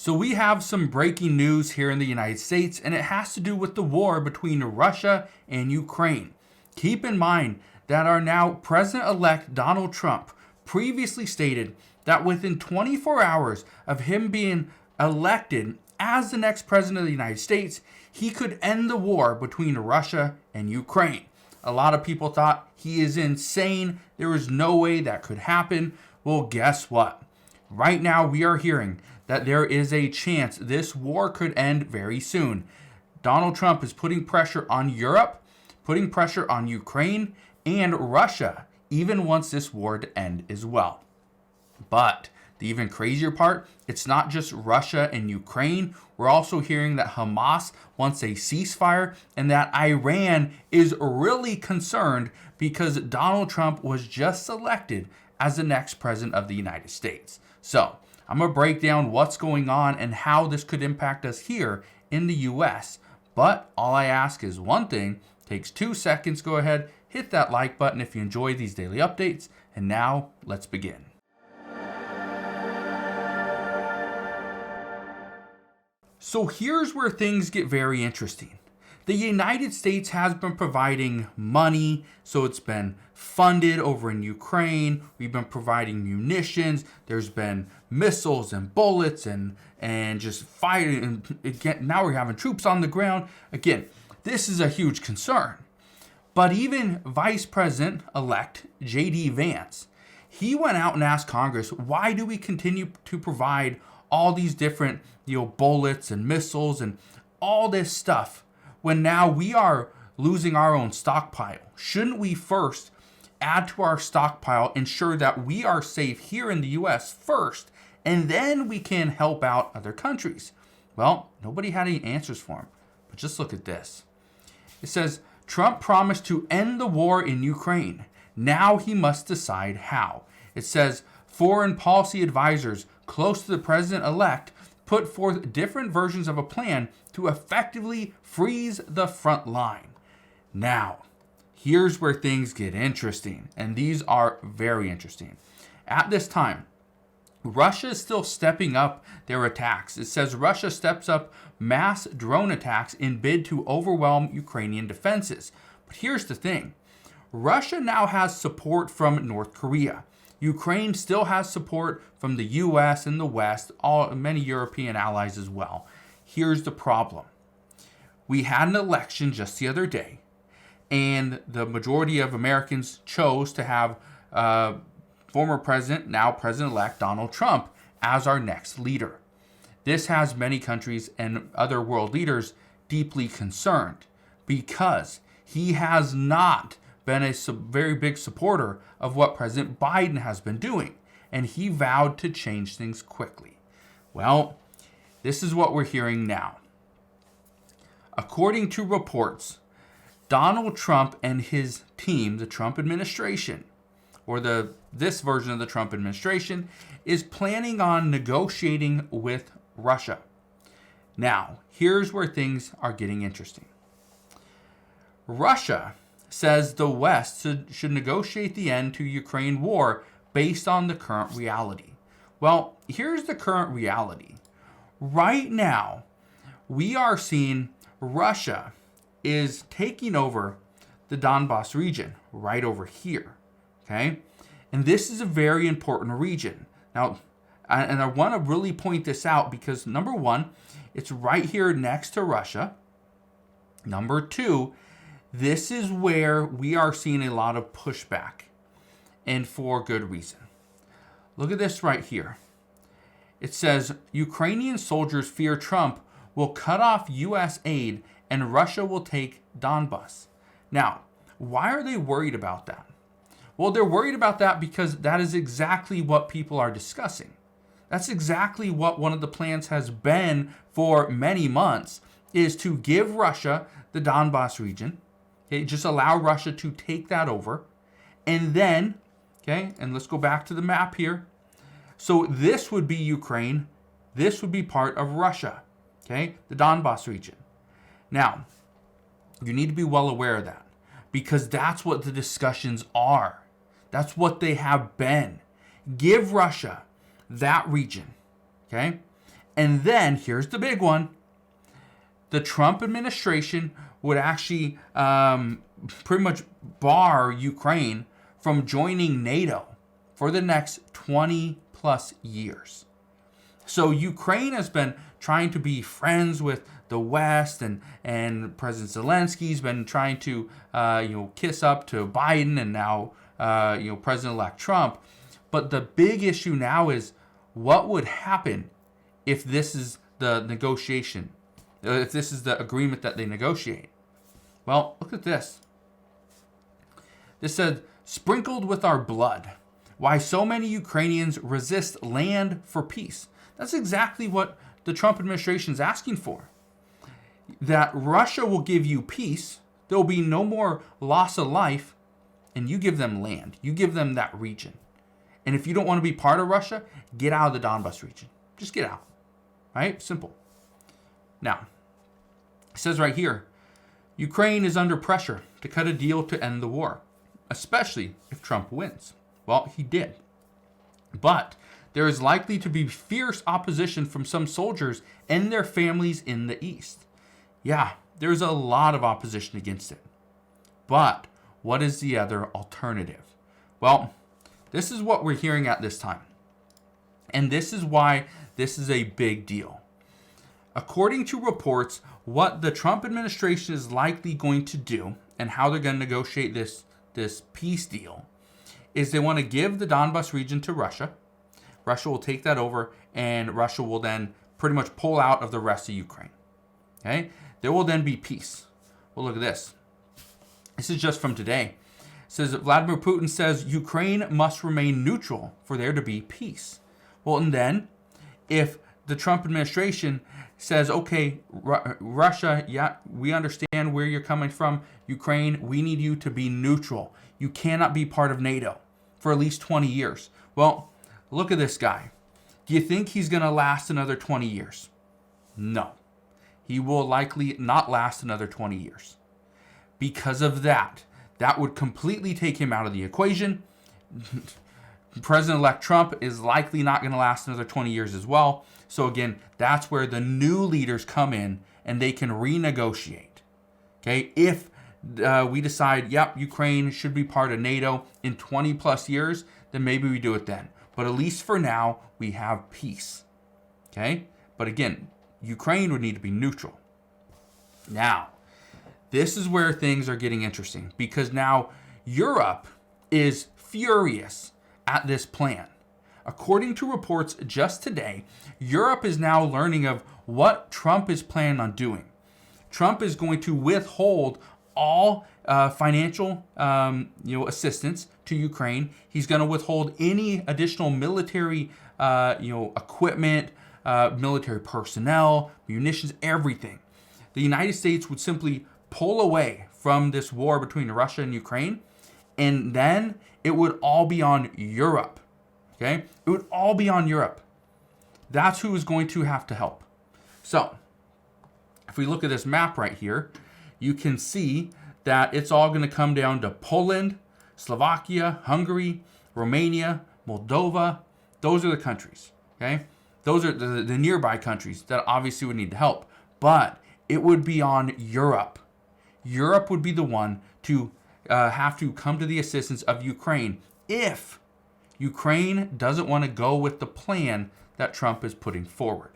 So we have some breaking news here in the United States, and it has to do with the war between Russia and Ukraine. Keep in mind that our now President-elect Donald Trump previously stated that within 24 hours of him being elected as the next president of the United States, he could end the war between Russia and Ukraine. A lot of people thought he is insane. There was no way that could happen. Well, guess what? Right now we are hearing that there is a chance this war could end very soon. Donald Trump is putting pressure on Europe, putting pressure on Ukraine, and Russia even wants this war to end as well. But the even crazier part, it's not just Russia and Ukraine. We're also hearing that Hamas wants a ceasefire and that Iran is really concerned because Donald Trump was just selected as the next president of the United States. So I'm going to break down what's going on and how this could impact us here in the US. But all I ask is one thing. Takes 2 seconds. Go ahead, hit that like button if you enjoy these daily updates. And now let's begin. So here's where things get very interesting. The United States has been providing money, so it's been funded over in Ukraine. We've been providing munitions. There's been missiles and bullets and just fighting. And again, now we're having troops on the ground. Again, this is a huge concern. But even Vice President-elect J.D. Vance, he went out and asked Congress, why do we continue to provide all these different bullets and missiles and all this stuff when now we are losing our own stockpile? Shouldn't we first add to our stockpile, ensure that we are safe here in the U.S. first, and then we can help out other countries? Well, nobody had any answers for him. But just look at this. It says, Trump promised to end the war in Ukraine. Now he must decide how. It says, foreign policy advisors close to the president-elect put forth different versions of a plan to effectively freeze the front line. Now, here's where things get interesting, and these are very interesting. At this time, Russia is still stepping up their attacks. It says Russia steps up mass drone attacks in bid to overwhelm Ukrainian defenses. But here's the thing. Russia now has support from North Korea. Ukraine still has support from the US and the West, many European allies as well. Here's the problem. We had an election just the other day, and the majority of Americans chose to have former president, now president-elect Donald Trump, as our next leader. This has many countries and other world leaders deeply concerned because he has not been a very big supporter of what President Biden has been doing, and he vowed to change things quickly. Well, this is what we're hearing now. According to reports, Donald Trump and his team, the Trump administration, or this version of the Trump administration, is planning on negotiating with Russia. Now, here's where things are getting interesting. Russia says the West should negotiate the end to Ukraine war based on the current reality. Well, here's the current reality. Right now, we are seeing Russia is taking over the Donbas region right over here. Okay? And this is a very important region. Now, and I want to really point this out because number one, it's right here next to Russia. Number two, this is where we are seeing a lot of pushback, and for good reason. Look at this right here. It says, Ukrainian soldiers fear Trump will cut off U.S. aid and Russia will take Donbas. Now, why are they worried about that? Well, they're worried about that because that is exactly what people are discussing. That's exactly what one of the plans has been for many months, is to give Russia the Donbas region. Okay, just allow Russia to take that over. And then, okay, and let's go back to the map here. So this would be Ukraine. This would be part of Russia, okay, the Donbas region. Now, you need to be well aware of that because that's what the discussions are. That's what they have been. Give Russia that region, okay? And then here's the big one. The Trump administration would actually pretty much bar Ukraine from joining NATO for the next 20 plus years. So Ukraine has been trying to be friends with the West, and President Zelensky's been trying to kiss up to Biden, and now President-elect Trump. But the big issue now is what would happen if this is the negotiation, if this is the agreement that they negotiate. Well, look at this. This said, sprinkled with our blood, why so many Ukrainians resist land for peace. That's exactly what the Trump administration is asking for. That Russia will give you peace, there will be no more loss of life, and you give them land. You give them that region. And if you don't want to be part of Russia, get out of the Donbas region. Just get out. Right? Simple. Now, it says right here, Ukraine is under pressure to cut a deal to end the war, especially if Trump wins. Well, he did. But there is likely to be fierce opposition from some soldiers and their families in the East. Yeah, there's a lot of opposition against it. But what is the other alternative? Well, this is what we're hearing at this time. And this is why this is a big deal. According to reports, what the Trump administration is likely going to do and how they're going to negotiate this peace deal is they want to give the Donbas region to Russia. Russia will take that over, and Russia will then pretty much pull out of the rest of Ukraine. Okay? There will then be peace. Well, look at this. This is just from today. It says that Vladimir Putin says Ukraine must remain neutral for there to be peace. Well, and then if the Trump administration says, okay, Russia, yeah, we understand where you're coming from. Ukraine, we need you to be neutral. You cannot be part of NATO for at least 20 years. Well, look at this guy. Do you think he's going to last another 20 years? No. He will likely not last another 20 years. Because of that would completely take him out of the equation. President-elect Trump is likely not going to last another 20 years as well. So again, that's where the new leaders come in and they can renegotiate. Okay, if we decide, yep, Ukraine should be part of NATO in 20 plus years, then maybe we do it then. But at least for now, we have peace. Okay, but again, Ukraine would need to be neutral. Now, this is where things are getting interesting because now Europe is furious at this plan. According to reports just today, Europe is now learning of what Trump is planning on doing. Trump is going to withhold all financial assistance to Ukraine. He's going to withhold any additional military equipment, military personnel, munitions, everything. The United States would simply pull away from this war between Russia and Ukraine, and then it would all be on Europe. Okay? It would all be on Europe. That's who is going to have to help. So, if we look at this map right here, you can see that it's all going to come down to Poland, Slovakia, Hungary, Romania, Moldova. Those are the countries. Okay? Those are the nearby countries that obviously would need help. But it would be on Europe. Europe would be the one to have to come to the assistance of Ukraine if Ukraine doesn't want to go with the plan that Trump is putting forward.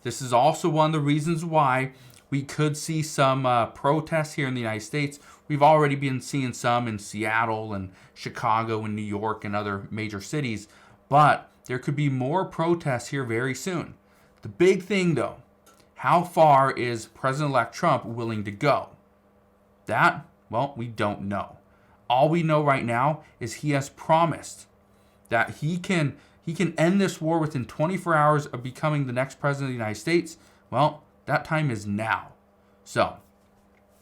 This is also one of the reasons why we could see some protests here in the United States. We've already been seeing some in Seattle and Chicago and New York and other major cities, but there could be more protests here very soon. The big thing, though, how far is President-elect Trump willing to go? That, well, we don't know. All we know right now is he has promised that he can end this war within 24 hours of becoming the next president of the United States. Well, that time is now. So,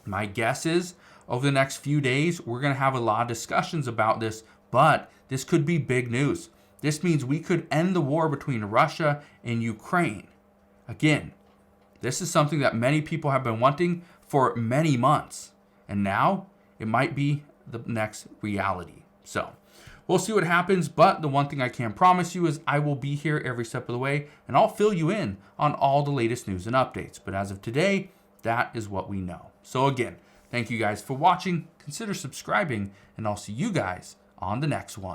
my guess is over the next few days, we're going to have a lot of discussions about this, but this could be big news. This means we could end the war between Russia and Ukraine. Again, this is something that many people have been wanting for many months. And now, it might be the next reality. So, We'll see what happens, but the one thing I can promise you is I will be here every step of the way, and I'll fill you in on all the latest news and updates. But as of today, that is what we know. So again, thank you guys for watching. Consider subscribing, and I'll see you guys on the next one.